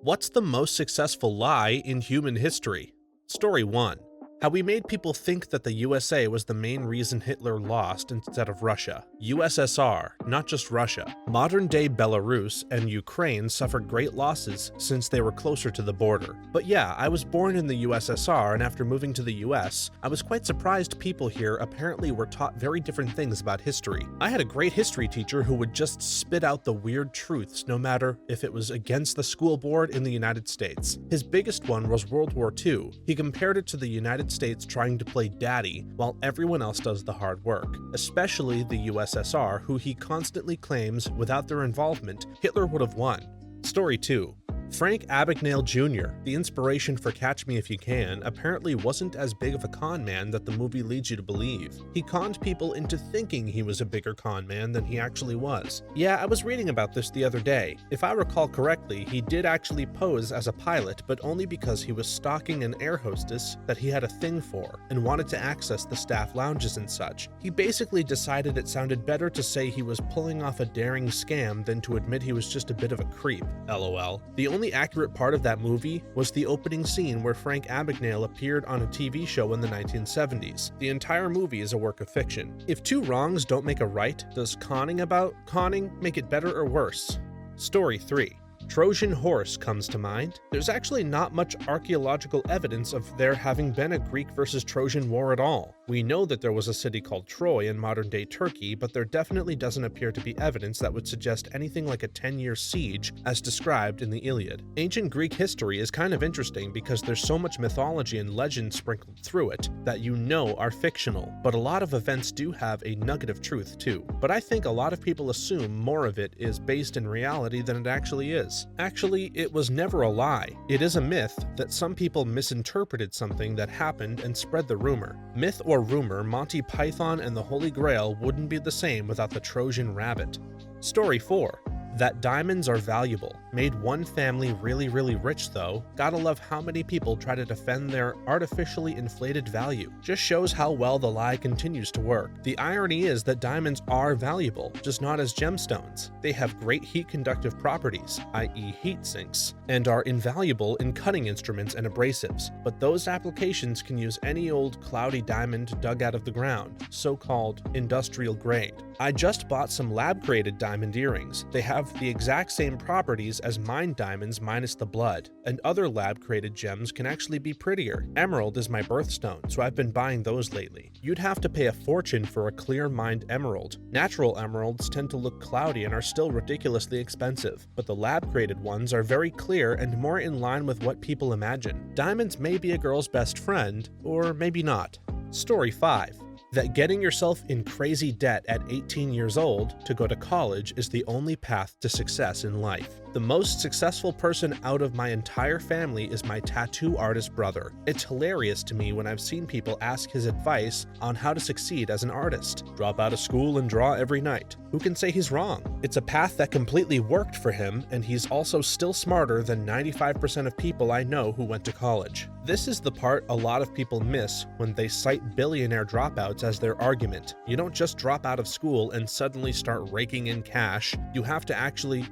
What's the most successful lie in human history? Story 1. How we made people think that the USA was the main reason Hitler lost instead of Russia. USSR, not just Russia. Modern-day Belarus and Ukraine suffered great losses since they were closer to the border. But yeah, I was born in the USSR, and after moving to the US, I was quite surprised people here apparently were taught very different things about history. I had a great history teacher who would just spit out the weird truths no matter if it was against the school board in the United States. His biggest one was World War II. He compared it to the United States trying to play daddy while everyone else does the hard work, especially the USSR, who he constantly claims without their involvement, Hitler would have won. Story 2. Frank Abagnale Jr., the inspiration for Catch Me If You Can, apparently wasn't as big of a con man that the movie leads you to believe. He conned people into thinking he was a bigger con man than he actually was. Yeah, I was reading about this the other day. If I recall correctly, he did actually pose as a pilot, but only because he was stalking an air hostess that he had a thing for, and wanted to access the staff lounges and such. He basically decided it sounded better to say he was pulling off a daring scam than to admit he was just a bit of a creep. LOL. The only accurate part of that movie was the opening scene where Frank Abagnale appeared on a TV show in the 1970s. The entire movie is a work of fiction. If two wrongs don't make a right, does conning about conning make it better or worse? Story 3. Trojan Horse comes to mind. There's actually not much archaeological evidence of there having been a Greek versus Trojan war at all. We know that there was a city called Troy in modern-day Turkey, but there definitely doesn't appear to be evidence that would suggest anything like a 10-year siege as described in the Iliad. Ancient Greek history is kind of interesting because there's so much mythology and legend sprinkled through it that you know are fictional, but a lot of events do have a nugget of truth too. But I think a lot of people assume more of it is based in reality than it actually is. Actually, it was never a lie. It is a myth that some people misinterpreted something that happened and spread the rumor. Myth or rumor, Monty Python and the Holy Grail wouldn't be the same without the Trojan rabbit. Story 4. That diamonds are valuable. Made one family really rich though. Gotta love how many people try to defend their artificially inflated value. Just shows how well the lie continues to work. The irony is that diamonds are valuable, just not as gemstones. They have great heat conductive properties, i.e. heat sinks, and are invaluable in cutting instruments and abrasives. But those applications can use any old cloudy diamond dug out of the ground, so-called industrial grade. I just bought some lab-created diamond earrings. They have the exact same properties as mined diamonds minus the blood, and other lab-created gems can actually be prettier. Emerald is my birthstone, so I've been buying those lately. You'd have to pay a fortune for a clear mined emerald. Natural emeralds tend to look cloudy and are still ridiculously expensive, but the lab-created ones are very clear and more in line with what people imagine. Diamonds may be a girl's best friend, or maybe not. Story 5. That getting yourself in crazy debt at 18 years old to go to college is the only path to success in life. The most successful person out of my entire family is my tattoo artist brother. It's hilarious to me when I've seen people ask his advice on how to succeed as an artist. Drop out of school and draw every night. Who can say he's wrong? It's a path that completely worked for him, and he's also still smarter than 95% of people I know who went to college. This is the part a lot of people miss when they cite billionaire dropouts as their argument. You don't just drop out of school and suddenly start raking in cash. You have to actually,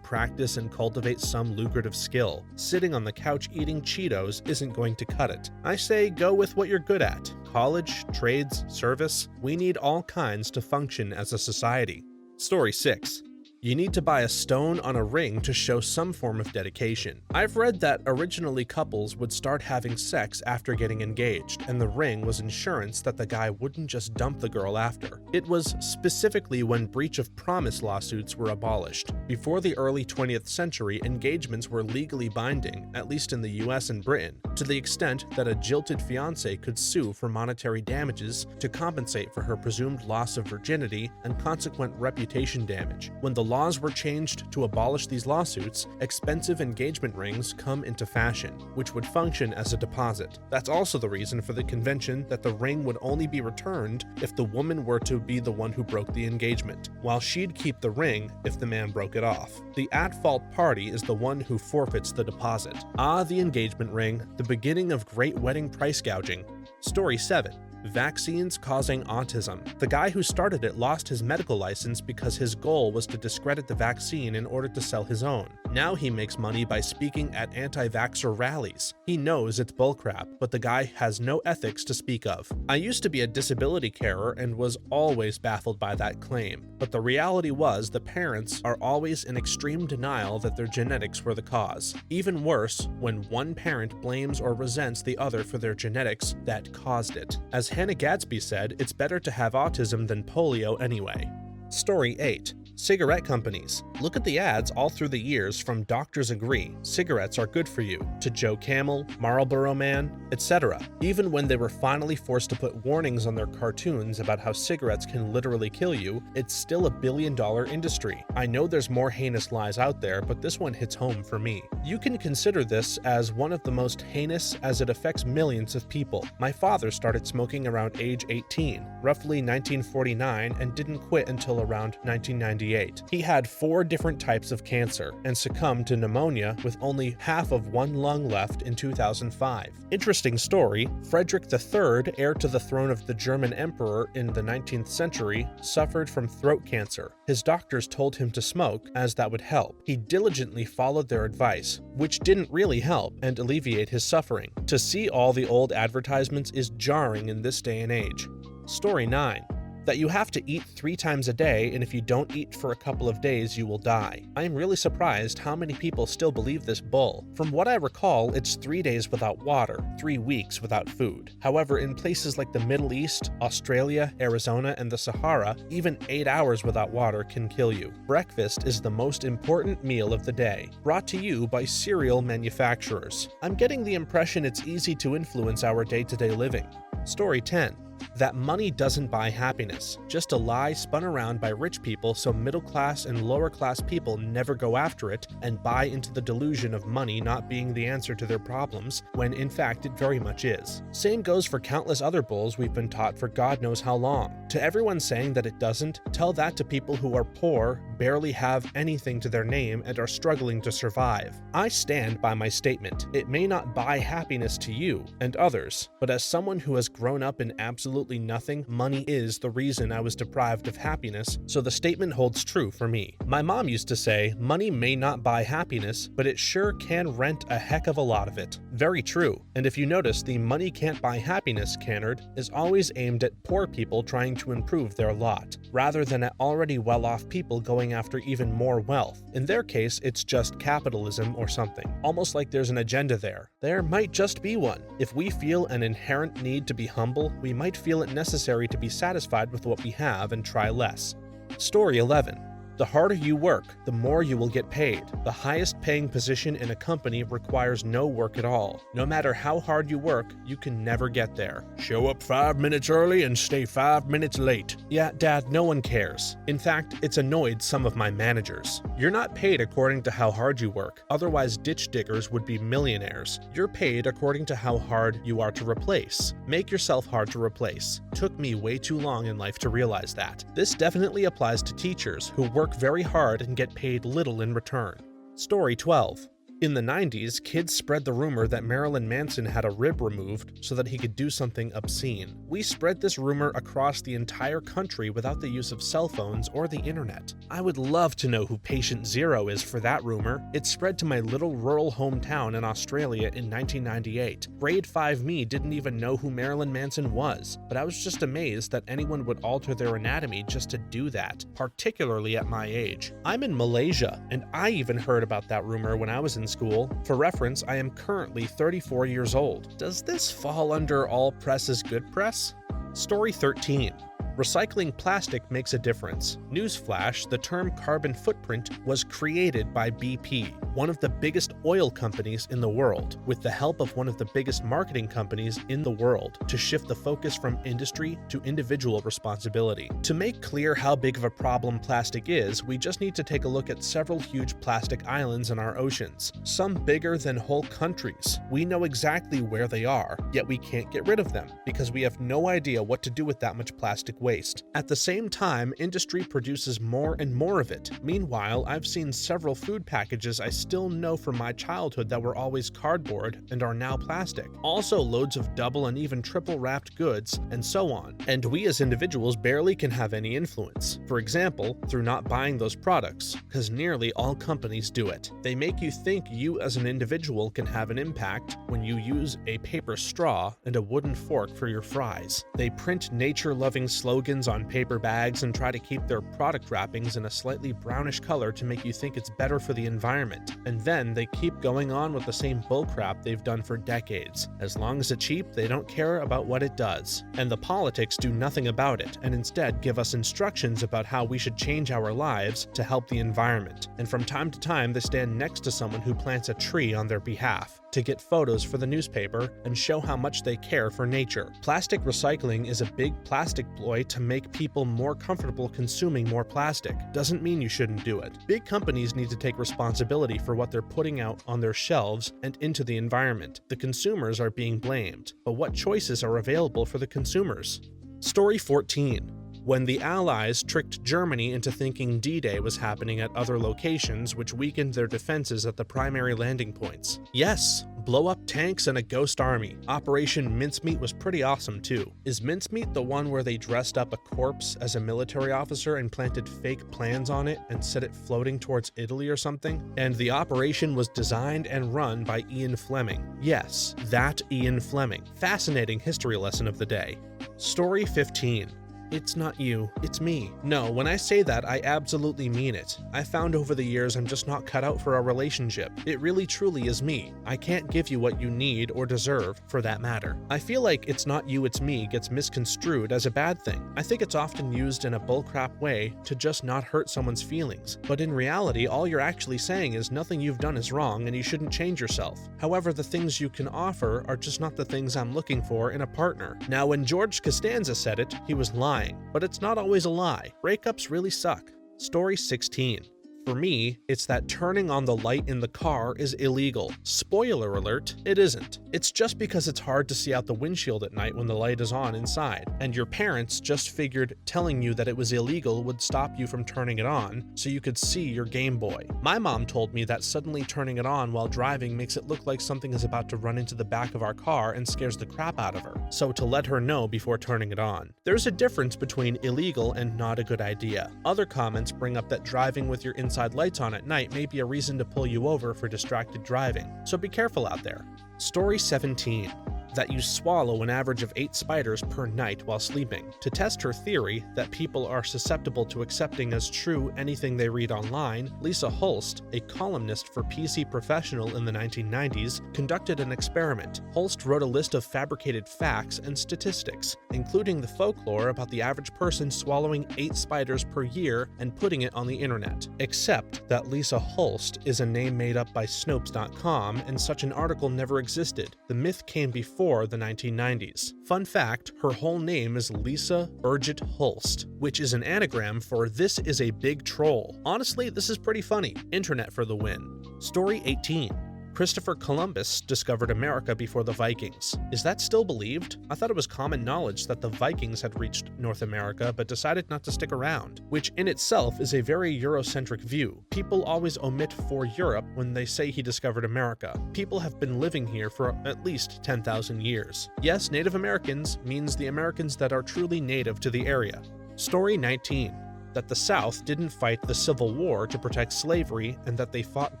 practice and cultivate some lucrative skill. Sitting on the couch eating Cheetos isn't going to cut it. I say go with what you're good at. College, trades, service. We need all kinds to function as a society. Story 6. You need to buy a stone on a ring to show some form of dedication. I've read that originally couples would start having sex after getting engaged, and the ring was insurance that the guy wouldn't just dump the girl after. It was specifically when breach of promise lawsuits were abolished. Before the early 20th century, engagements were legally binding, at least in the US and Britain, to the extent that a jilted fiancé could sue for monetary damages to compensate for her presumed loss of virginity and consequent reputation damage. When the laws were changed to abolish these lawsuits, expensive engagement rings come into fashion, which would function as a deposit. That's also the reason for the convention that the ring would only be returned if the woman were to be the one who broke the engagement, while she'd keep the ring if the man broke it off. The at-fault party is the one who forfeits the deposit. Ah, the engagement ring, the beginning of great wedding price gouging. Story 7. Vaccines causing autism. The guy who started it lost his medical license because his goal was to discredit the vaccine in order to sell his own. Now he makes money by speaking at anti-vaxxer rallies. He knows it's bullcrap, but the guy has no ethics to speak of. I used to be a disability carer and was always baffled by that claim, but the reality was the parents are always in extreme denial that their genetics were the cause. Even worse, when one parent blames or resents the other for their genetics that caused it. As Hannah Gadsby said, it's better to have autism than polio anyway. Story 8. Cigarette companies. Look at the ads all through the years from Doctors Agree, cigarettes are good for you, to Joe Camel, Marlboro Man, etc. Even when they were finally forced to put warnings on their cartoons about how cigarettes can literally kill you, it's still a billion-dollar industry. I know there's more heinous lies out there, but this one hits home for me. You can consider this as one of the most heinous as it affects millions of people. My father started smoking around age 18, roughly 1949, and didn't quit until around 1998. He had 4 different types of cancer and succumbed to pneumonia with only half of one lung left in 2005. Interesting story, Frederick III, heir to the throne of the German emperor in the 19th century, suffered from throat cancer. His doctors told him to smoke, as that would help. He diligently followed their advice, which didn't really help and alleviate his suffering. To see all the old advertisements is jarring in this day and age. Story 9. That you have to eat 3 times a day, and if you don't eat for a couple of days, you will die. I am really surprised how many people still believe this bull. From what I recall, it's 3 days without water, 3 weeks without food. However, in places like the Middle East, Australia, Arizona, and the Sahara, even 8 hours without water can kill you. Breakfast is the most important meal of the day, brought to you by cereal manufacturers. I'm getting the impression it's easy to influence our day-to-day living. Story 10. That money doesn't buy happiness, just a lie spun around by rich people so middle-class and lower-class people never go after it and buy into the delusion of money not being the answer to their problems, when in fact it very much is. Same goes for countless other bulls we've been taught for God knows how long. To everyone saying that it doesn't, tell that to people who are poor, barely have anything to their name, and are struggling to survive. I stand by my statement. It may not buy happiness to you and others, but as someone who has grown up in absolutely nothing, money is the reason I was deprived of happiness, so the statement holds true for me. My mom used to say, money may not buy happiness, but it sure can rent a heck of a lot of it. Very true. And if you notice, the money can't buy happiness canard is always aimed at poor people trying to improve their lot, rather than at already well-off people going after even more wealth. In their case, it's just capitalism or something. Almost like there's an agenda there. There might just be one. If we feel an inherent need to be humble, we might feel it necessary to be satisfied with what we have and try less. Story 11. The harder you work, the more you will get paid. The highest paying position in a company requires no work at all. No matter how hard you work, you can never get there. Show up 5 minutes early and stay 5 minutes late. Yeah, Dad, no one cares. In fact, it's annoyed some of my managers. You're not paid according to how hard you work, otherwise ditch diggers would be millionaires. You're paid according to how hard you are to replace. Make yourself hard to replace. Took me way too long in life to realize that. This definitely applies to teachers who work very hard and get paid little in return. Story 12. In the 90s, kids spread the rumor that Marilyn Manson had a rib removed so that he could do something obscene. We spread this rumor across the entire country without the use of cell phones or the internet. I would love to know who Patient Zero is for that rumor. It spread to my little rural hometown in Australia in 1998. Grade 5 me didn't even know who Marilyn Manson was, but I was just amazed that anyone would alter their anatomy just to do that, particularly at my age. I'm in Malaysia, and I even heard about that rumor when I was in school. For reference, I am currently 34 years old. Does this fall under all press is good press? Story 13. Recycling plastic makes a difference. Newsflash, the term carbon footprint was created by BP, one of the biggest oil companies in the world, with the help of one of the biggest marketing companies in the world, to shift the focus from industry to individual responsibility. To make clear how big of a problem plastic is, we just need to take a look at several huge plastic islands in our oceans, some bigger than whole countries. We know exactly where they are, yet we can't get rid of them, because we have no idea what to do with that much plastic waste. At the same time, industry produces more and more of it. Meanwhile, I've seen several food packages I still know from my childhood that were always cardboard and are now plastic. Also loads of double and even triple wrapped goods, and so on. And we as individuals barely can have any influence. For example, through not buying those products, because nearly all companies do it. They make you think you as an individual can have an impact when you use a paper straw and a wooden fork for your fries. They print nature-loving slogans on paper bags and try to keep their product wrappings in a slightly brownish color to make you think it's better for the environment. And then they keep going on with the same bullcrap they've done for decades. As long as it's cheap, they don't care about what it does. And the politics do nothing about it, and instead give us instructions about how we should change our lives to help the environment. And from time to time, they stand next to someone who plants a tree on their behalf to get photos for the newspaper and show how much they care for nature. Plastic recycling is a big plastic ploy to make people more comfortable consuming more plastic. Doesn't mean you shouldn't do it. Big companies need to take responsibility for what they're putting out on their shelves and into the environment. The consumers are being blamed, but what choices are available for the consumers? Story 14. When the Allies tricked Germany into thinking D-Day was happening at other locations, which weakened their defenses at the primary landing points. Yes, blow up tanks and a ghost army. Operation Mincemeat was pretty awesome too. Is Mincemeat the one where they dressed up a corpse as a military officer and planted fake plans on it and set it floating towards Italy or something? And the operation was designed and run by Ian Fleming. Yes, that Ian Fleming. Fascinating history lesson of the day. Story 15. It's not you, it's me. No, when I say that, I absolutely mean it. I found over the years I'm just not cut out for a relationship. It really truly is me. I can't give you what you need or deserve, for that matter. I feel like it's not you, it's me gets misconstrued as a bad thing. I think it's often used in a bullcrap way to just not hurt someone's feelings. But in reality, all you're actually saying is nothing you've done is wrong and you shouldn't change yourself. However, the things you can offer are just not the things I'm looking for in a partner. Now, when George Costanza said it, he was lying. But it's not always a lie. Breakups really suck. Story 16. For me, it's that turning on the light in the car is illegal. Spoiler alert, it isn't. It's just because it's hard to see out the windshield at night when the light is on inside, and your parents just figured telling you that it was illegal would stop you from turning it on so you could see your Game Boy. My mom told me that suddenly turning it on while driving makes it look like something is about to run into the back of our car and scares the crap out of her, so to let her know before turning it on. There's a difference between illegal and not a good idea. Other comments bring up that driving with your inside lights on at night may be a reason to pull you over for distracted driving, so be careful out there. Story 17. That you swallow an average of 8 spiders per night while sleeping. To test her theory that people are susceptible to accepting as true anything they read online, Lisa Holst, a columnist for PC Professional in the 1990s, conducted an experiment. Holst wrote a list of fabricated facts and statistics, including the folklore about the average person swallowing 8 spiders per year and putting it on the internet. Except that Lisa Holst is a name made up by Snopes.com, and such an article never existed. The myth came before the 1990s. Fun fact, her whole name is Lisa Birgit Holst, which is an anagram for "this is a big troll." Honestly, this is pretty funny. Internet for the win. Story 18. Christopher Columbus discovered America before the Vikings. Is that still believed? I thought it was common knowledge that the Vikings had reached North America but decided not to stick around, which in itself is a very Eurocentric view. People always omit for Europe when they say he discovered America. People have been living here for at least 10,000 years. Yes, Native Americans means the Americans that are truly native to the area. Story 19. That the South didn't fight the Civil War to protect slavery and that they fought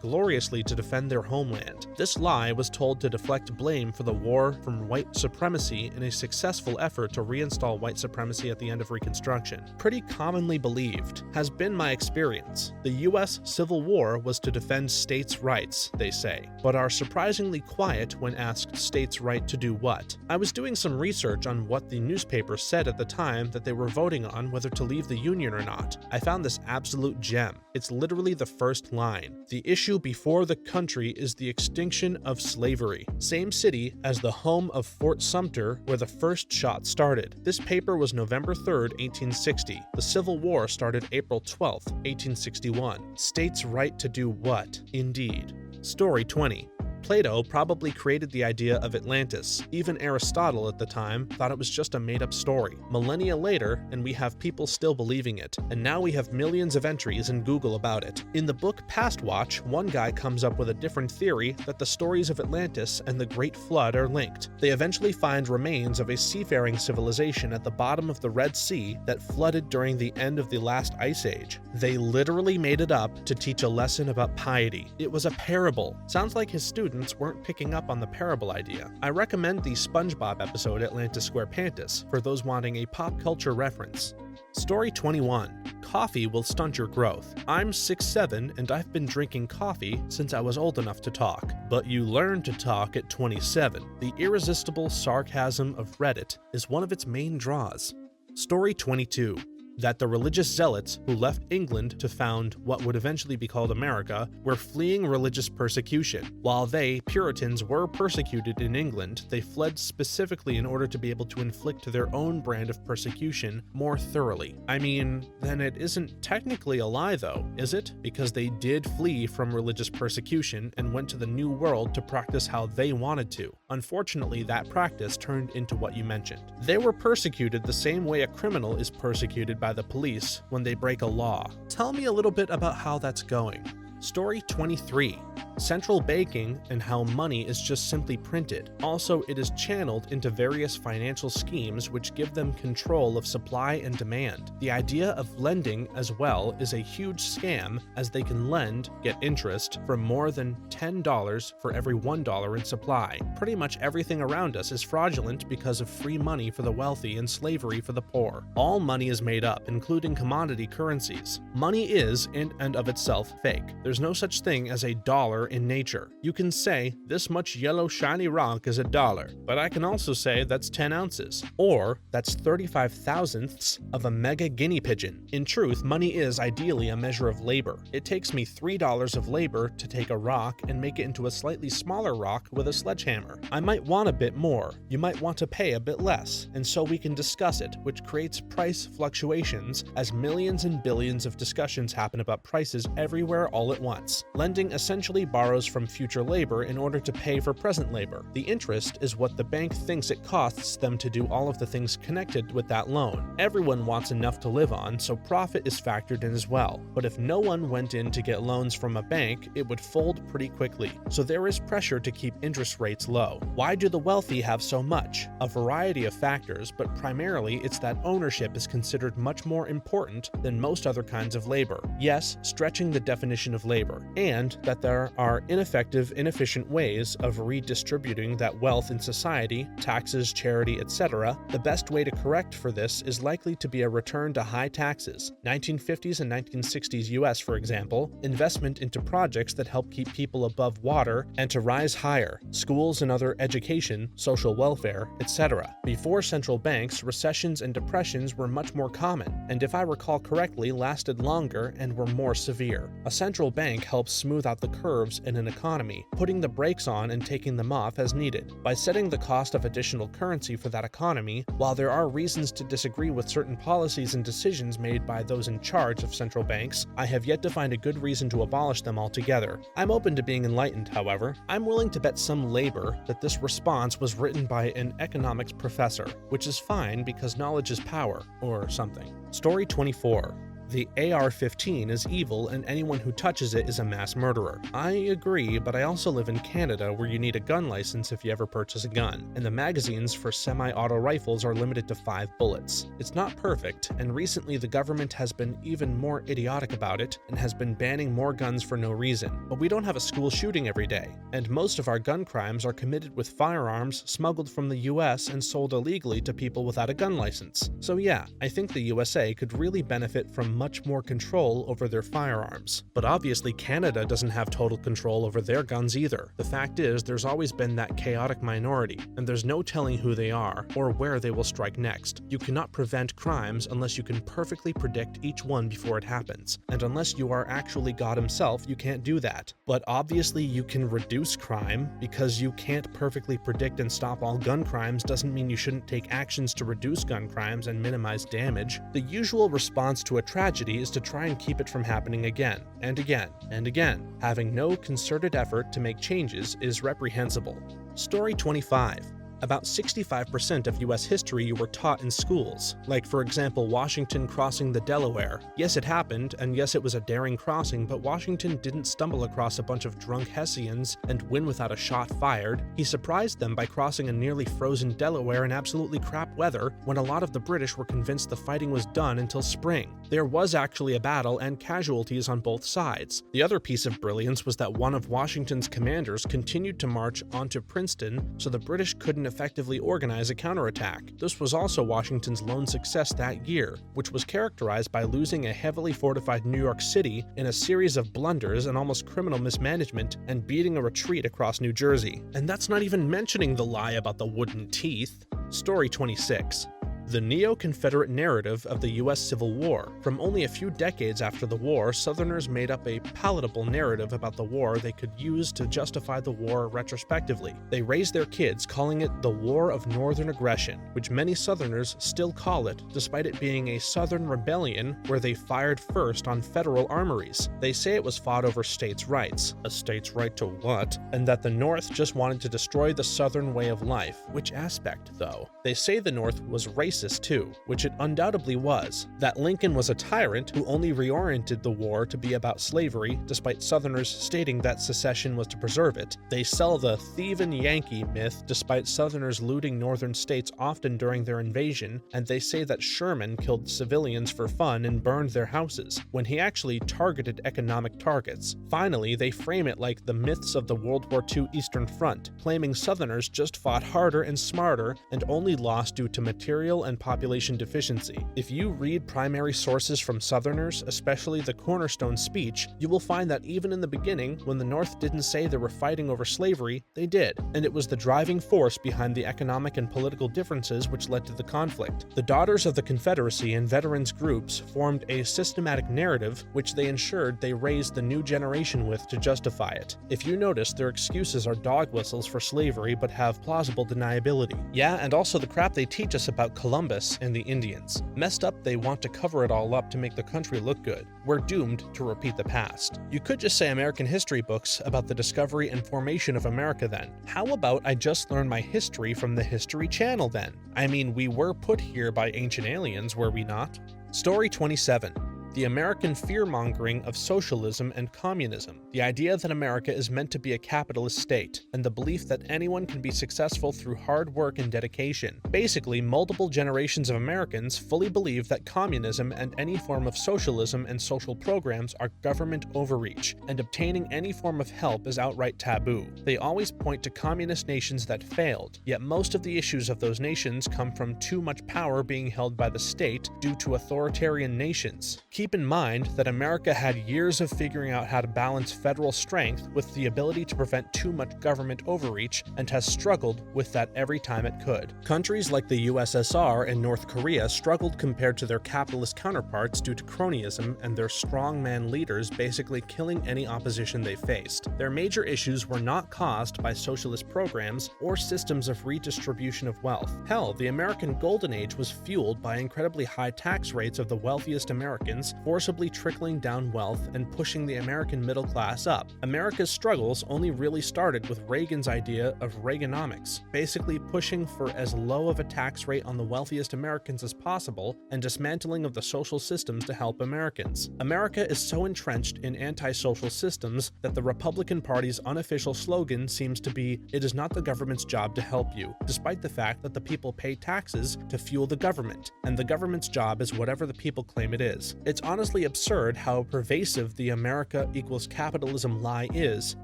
gloriously to defend their homeland. This lie was told to deflect blame for the war from white supremacy in a successful effort to reinstall white supremacy at the end of Reconstruction. Pretty commonly believed, has been my experience. The US Civil War was to defend states' rights, they say, but are surprisingly quiet when asked states' right to do what. I was doing some research on what the newspaper said at the time that they were voting on whether to leave the Union or not. I found this absolute gem. It's literally the first line. The issue before the country is the extinction of slavery. Same city as the home of Fort Sumter, where the first shot started. This paper was November 3rd, 1860. The Civil War started April 12th, 1861. States' right to do what? Indeed. Story 20. Plato probably created the idea of Atlantis. Even Aristotle at the time thought it was just a made-up story. Millennia later, and we have people still believing it, and now we have millions of entries in Google about it. In the book Past Watch, one guy comes up with a different theory that the stories of Atlantis and the Great Flood are linked. They eventually find remains of a seafaring civilization at the bottom of the Red Sea that flooded during the end of the last ice age. They literally made it up to teach a lesson about piety. It was a parable. Sounds like his students weren't picking up on the parable idea. I recommend the SpongeBob episode Atlantis SquarePantis for those wanting a pop culture reference. Story 21. Coffee will stunt your growth. I'm 6'7" and I've been drinking coffee since I was old enough to talk. But you learn to talk at 27. The irresistible sarcasm of Reddit is one of its main draws. Story 22. That the religious zealots who left England to found what would eventually be called America were fleeing religious persecution. While they, Puritans, were persecuted in England, they fled specifically in order to be able to inflict their own brand of persecution more thoroughly. I mean, then it isn't technically a lie though, is it? Because they did flee from religious persecution and went to the New World to practice how they wanted to. Unfortunately, that practice turned into what you mentioned. They were persecuted the same way a criminal is persecuted by the police when they break a law. Tell me a little bit about how that's going. Story 23. Central banking and how money is just simply printed. Also, it is channeled into various financial schemes which give them control of supply and demand. The idea of lending as well is a huge scam, as they can lend, get interest, for more than $10 for every $1 in supply. Pretty much everything around us is fraudulent because of free money for the wealthy and slavery for the poor. All money is made up, including commodity currencies. Money is, in and of itself, fake. There's no such thing as a dollar in nature. You can say, this much yellow shiny rock is $1, but I can also say that's 10 ounces, or that's 35 thousandths of a mega guinea pigeon. In truth, money is ideally a measure of labor. It takes me $3 of labor to take a rock and make it into a slightly smaller rock with a sledgehammer. I might want a bit more, you might want to pay a bit less, and so we can discuss it, which creates price fluctuations as millions and billions of discussions happen about prices everywhere all at once. Lending essentially borrows from future labor in order to pay for present labor. The interest is what the bank thinks it costs them to do all of the things connected with that loan. Everyone wants enough to live on, so profit is factored in as well. But if no one went in to get loans from a bank, it would fold pretty quickly. So there is pressure to keep interest rates low. Why do the wealthy have so much? A variety of factors, but primarily it's that ownership is considered much more important than most other kinds of labor. Yes, stretching the definition of labor, and that there are ineffective, inefficient ways of redistributing that wealth in society, taxes, charity, etc. The best way to correct for this is likely to be a return to high taxes. 1950s and 1960s US, for example, investment into projects that help keep people above water and to rise higher, schools and other education, social welfare, etc. Before central banks, recessions and depressions were much more common, and if I recall correctly, lasted longer and were more severe. A central bank helps smooth out the curves in an economy, putting the brakes on and taking them off as needed. By setting the cost of additional currency for that economy, while there are reasons to disagree with certain policies and decisions made by those in charge of central banks, I have yet to find a good reason to abolish them altogether. I'm open to being enlightened, however. I'm willing to bet some labor that this response was written by an economics professor, which is fine because knowledge is power, or something. Story 24. The AR-15 is evil and anyone who touches it is a mass murderer. I agree, but I also live in Canada where you need a gun license if you ever purchase a gun, and the magazines for semi-auto rifles are limited to 5 bullets. It's not perfect, and recently the government has been even more idiotic about it and has been banning more guns for no reason. But we don't have a school shooting every day, and most of our gun crimes are committed with firearms smuggled from the US and sold illegally to people without a gun license. So yeah, I think the USA could really benefit from much more control over their firearms. But obviously Canada doesn't have total control over their guns either. The fact is, there's always been that chaotic minority, and there's no telling who they are or where they will strike next. You cannot prevent crimes unless you can perfectly predict each one before it happens, and unless you are actually God himself, you can't do that. But obviously you can reduce crime. Because you can't perfectly predict and stop all gun crimes doesn't mean you shouldn't take actions to reduce gun crimes and minimize damage. The usual response to a tragedy tragedy is to try and keep it from happening again, and again, and again. Having no concerted effort to make changes is reprehensible. Story 25. About 65% of US history you were taught in schools, like for example Washington crossing the Delaware. Yes, it happened, and yes, it was a daring crossing, but Washington didn't stumble across a bunch of drunk Hessians and win without a shot fired. He surprised them by crossing a nearly frozen Delaware in absolutely crap weather when a lot of the British were convinced the fighting was done until spring. There was actually a battle and casualties on both sides. The other piece of brilliance was that one of Washington's commanders continued to march onto Princeton so the British couldn't effectively organize a counterattack. This was also Washington's lone success that year, which was characterized by losing a heavily fortified New York City in a series of blunders and almost criminal mismanagement and beating a retreat across New Jersey. And that's not even mentioning the lie about the wooden teeth. Story 26. The Neoconfederate Narrative of the U.S. Civil War. From only a few decades after the war, Southerners made up a palatable narrative about the war they could use to justify the war retrospectively. They raised their kids calling it the War of Northern Aggression, which many Southerners still call it, despite it being a Southern rebellion where they fired first on federal armories. They say it was fought over states' rights. A state's right to what? And that the North just wanted to destroy the Southern way of life. Which aspect, though? They say the North was racist too, which it undoubtedly was. That Lincoln was a tyrant who only reoriented the war to be about slavery, despite Southerners stating that secession was to preserve it. They sell the thievin' Yankee myth, despite Southerners looting northern states often during their invasion, and they say that Sherman killed civilians for fun and burned their houses, when he actually targeted economic targets. Finally, they frame it like the myths of the World War II Eastern Front, claiming Southerners just fought harder and smarter and only lost due to material and population deficiency. If you read primary sources from Southerners, especially the Cornerstone speech, you will find that even in the beginning, when the North didn't say they were fighting over slavery, they did, and it was the driving force behind the economic and political differences which led to the conflict. The Daughters of the Confederacy and veterans groups formed a systematic narrative which they ensured they raised the new generation with to justify it. If you notice, their excuses are dog whistles for slavery but have plausible deniability. Yeah, and also the crap they teach us about Columbus and the Indians. Messed up, they want to cover it all up to make the country look good. We're doomed to repeat the past. You could just say American history books about the discovery and formation of America then. How about I just learn my history from the History Channel then? I mean, we were put here by ancient aliens, were we not? Story 27. The American fear-mongering of socialism and communism. The idea that America is meant to be a capitalist state, and the belief that anyone can be successful through hard work and dedication. Basically, multiple generations of Americans fully believe that communism and any form of socialism and social programs are government overreach, and obtaining any form of help is outright taboo. They always point to communist nations that failed, yet most of the issues of those nations come from too much power being held by the state due to authoritarian nations. Keep in mind that America had years of figuring out how to balance federal strength with the ability to prevent too much government overreach and has struggled with that every time it could. Countries like the USSR and North Korea struggled compared to their capitalist counterparts due to cronyism and their strongman leaders basically killing any opposition they faced. Their major issues were not caused by socialist programs or systems of redistribution of wealth. Hell, the American Golden Age was fueled by incredibly high tax rates of the wealthiest Americans, forcibly trickling down wealth and pushing the American middle class up. America's struggles only really started with Reagan's idea of Reaganomics, basically pushing for as low of a tax rate on the wealthiest Americans as possible and dismantling of the social systems to help Americans. America is so entrenched in anti-social systems that the Republican Party's unofficial slogan seems to be, "It is not the government's job to help you," despite the fact that the people pay taxes to fuel the government, and the government's job is whatever the people claim it is. It's honestly absurd how pervasive the America equals capitalism lie is,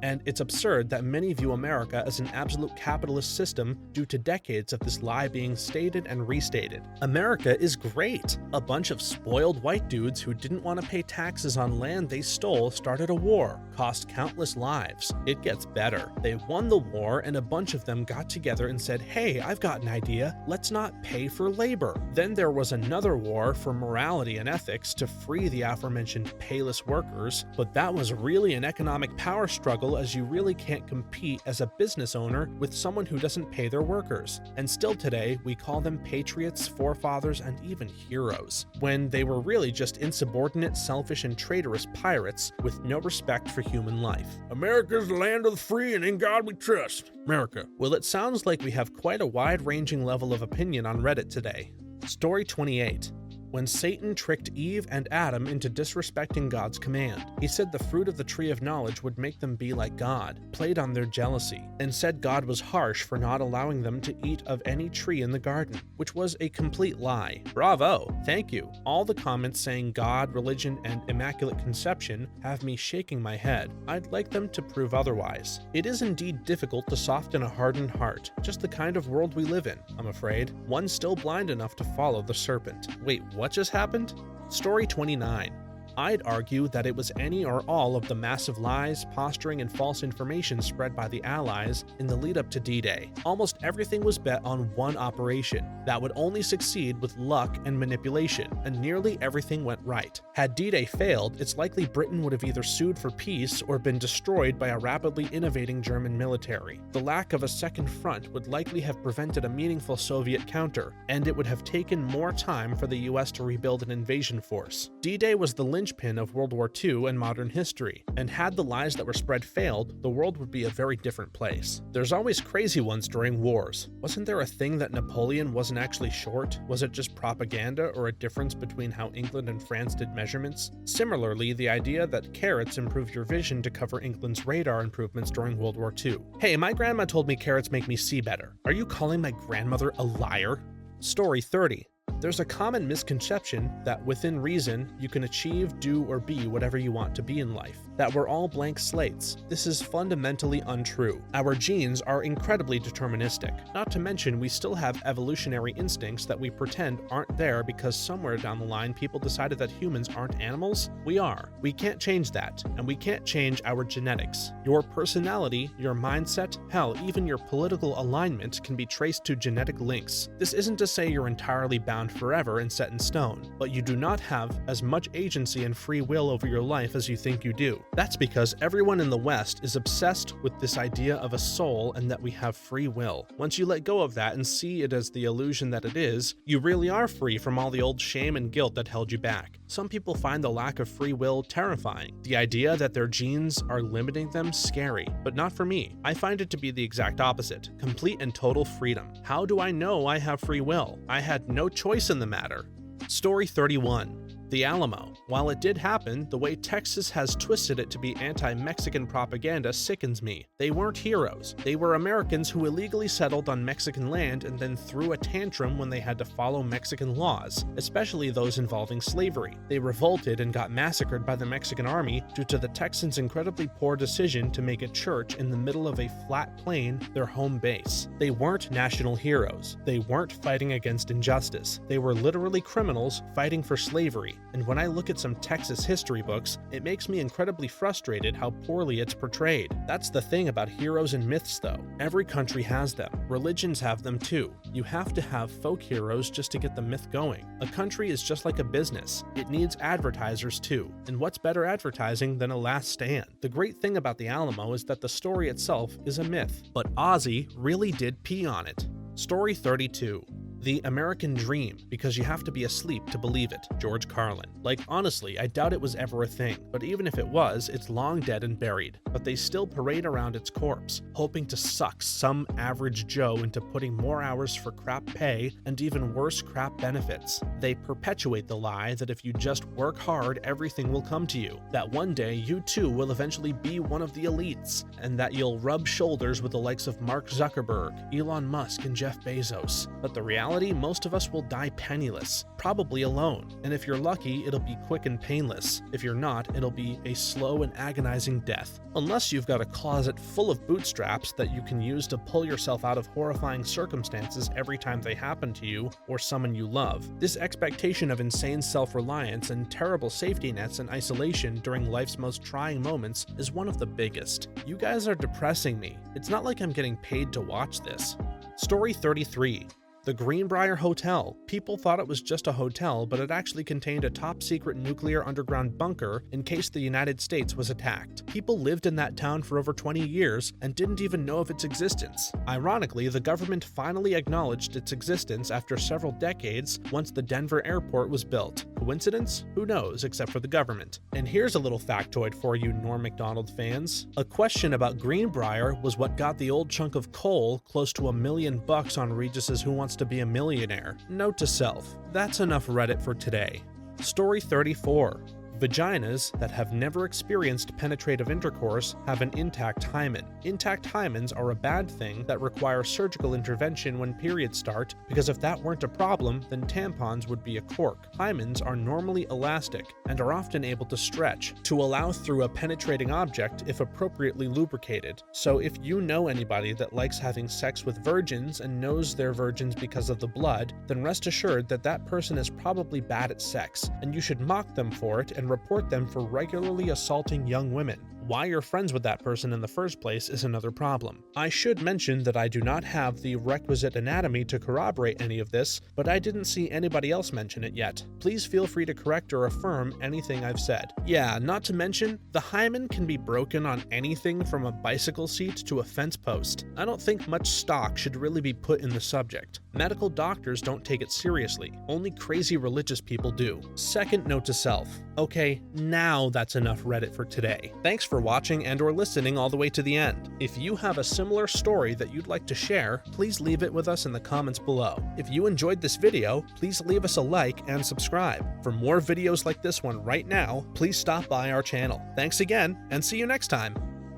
and it's absurd that many view America as an absolute capitalist system due to decades of this lie being stated and restated. America is great. A bunch of spoiled white dudes who didn't want to pay taxes on land they stole started a war, cost countless lives. It gets better. They won the war and a bunch of them got together and said, "Hey, I've got an idea. Let's not pay for labor." Then there was another war for morality and ethics to free the aforementioned payless workers, but that was really an economic power struggle, as you really can't compete as a business owner with someone who doesn't pay their workers. And still today, we call them patriots, forefathers, and even heroes, when they were really just insubordinate, selfish, and traitorous pirates with no respect for human life. America's the land of the free, and in God we trust. America. Well, it sounds like we have quite a wide-ranging level of opinion on Reddit today. Story 28. When Satan tricked Eve and Adam into disrespecting God's command. He said the fruit of the tree of knowledge would make them be like God, played on their jealousy, and said God was harsh for not allowing them to eat of any tree in the garden, which was a complete lie. Bravo, thank you. All the comments saying God, religion, and immaculate conception have me shaking my head. I'd like them to prove otherwise. It is indeed difficult to soften a hardened heart, just the kind of world we live in, I'm afraid. One still blind enough to follow the serpent. Wait, what just happened? Story 29. I'd argue that it was any or all of the massive lies, posturing, and false information spread by the Allies in the lead up to D-Day. Almost everything was bet on one operation that would only succeed with luck and manipulation, and nearly everything went right. Had D-Day failed, it's likely Britain would have either sued for peace or been destroyed by a rapidly innovating German military. The lack of a second front would likely have prevented a meaningful Soviet counter, and it would have taken more time for the US to rebuild an invasion force. D-Day was the linchpin of World War II and modern history, and had the lies that were spread failed, the world would be a very different place. There's always crazy ones during wars. Wasn't there a thing that Napoleon wasn't actually short? Was it just propaganda, or a difference between how England and France did measurements? Similarly, the idea that carrots improve your vision to cover England's radar improvements during World War II. Hey, my grandma told me carrots make me see better. Are you calling my grandmother a liar? Story 30. There's a common misconception that within reason, you can achieve, do, or be whatever you want to be in life, that we're all blank slates. This is fundamentally untrue. Our genes are incredibly deterministic. Not to mention, we still have evolutionary instincts that we pretend aren't there because somewhere down the line people decided that humans aren't animals. We are. We can't change that, and we can't change our genetics. Your personality, your mindset, hell, even your political alignment can be traced to genetic links. This isn't to say you're entirely bound forever and set in stone, but you do not have as much agency and free will over your life as you think you do. That's because everyone in the West is obsessed with this idea of a soul and that we have free will. Once you let go of that and see it as the illusion that it is, you really are free from all the old shame and guilt that held you back. Some people find the lack of free will terrifying. The idea that their genes are limiting them scary, but not for me. I find it to be the exact opposite, complete and total freedom. How do I know I have free will? I had no choice in the matter. Story 31. The Alamo. While it did happen, the way Texas has twisted it to be anti-Mexican propaganda sickens me. They weren't heroes. They were Americans who illegally settled on Mexican land and then threw a tantrum when they had to follow Mexican laws, especially those involving slavery. They revolted and got massacred by the Mexican army due to the Texans' incredibly poor decision to make a church in the middle of a flat plain their home base. They weren't national heroes. They weren't fighting against injustice. They were literally criminals fighting for slavery. And when I look at some Texas history books, it makes me incredibly frustrated how poorly it's portrayed. That's the thing about heroes and myths though. Every country has them. Religions have them too. You have to have folk heroes just to get the myth going. A country is just like a business. It needs advertisers too. And what's better advertising than a last stand? The great thing about the Alamo is that the story itself is a myth, but Ozzy really did pee on it. Story 32. The American Dream, because you have to be asleep to believe it. George Carlin. Like, honestly, I doubt it was ever a thing, but even if it was, it's long dead and buried. But they still parade around its corpse, hoping to suck some average Joe into putting more hours for crap pay and even worse crap benefits. They perpetuate the lie that if you just work hard, everything will come to you. That one day, you too will eventually be one of the elites, and that you'll rub shoulders with the likes of Mark Zuckerberg, Elon Musk, and Jeff Bezos. But the reality, most of us will die penniless, probably alone, and if you're lucky, it'll be quick and painless. If you're not, it'll be a slow and agonizing death. Unless you've got a closet full of bootstraps that you can use to pull yourself out of horrifying circumstances every time they happen to you or someone you love. This expectation of insane self-reliance and terrible safety nets and isolation during life's most trying moments is one of the biggest. You guys are depressing me. It's not like I'm getting paid to watch this. Story 33. The Greenbrier Hotel. People thought it was just a hotel, but it actually contained a top-secret nuclear underground bunker in case the United States was attacked. People lived in that town for over 20 years and didn't even know of its existence. Ironically, the government finally acknowledged its existence after several decades once the Denver airport was built. Coincidence? Who knows, except for the government. And here's a little factoid for you Norm Macdonald fans. A question about Greenbrier was what got the old chunk of coal close to $1 million on Regis's Who Wants to Be a Millionaire. Note to self, that's enough Reddit for today. Story 34. Vaginas that have never experienced penetrative intercourse have an intact hymen. Intact hymens are a bad thing that require surgical intervention when periods start, because if that weren't a problem, then tampons would be a cork. Hymens are normally elastic and are often able to stretch to allow through a penetrating object if appropriately lubricated. So if you know anybody that likes having sex with virgins and knows they're virgins because of the blood, then rest assured that that person is probably bad at sex, and you should mock them for it and report them for regularly assaulting young women. Why you're friends with that person in the first place is another problem. I should mention that I do not have the requisite anatomy to corroborate any of this, but I didn't see anybody else mention it yet. Please feel free to correct or affirm anything I've said. Yeah, not to mention, the hymen can be broken on anything from a bicycle seat to a fence post. I don't think much stock should really be put in the subject. Medical doctors don't take it seriously. Only crazy religious people do. Second note to self. Okay, now that's enough Reddit for today. Thanks for watching and or listening all the way to the end. If you have a similar story that you'd like to share, please leave it with us in the comments below. If you enjoyed this video, please leave us a like and subscribe. For more videos like this one right now, please stop by our channel. Thanks again, and see you next time.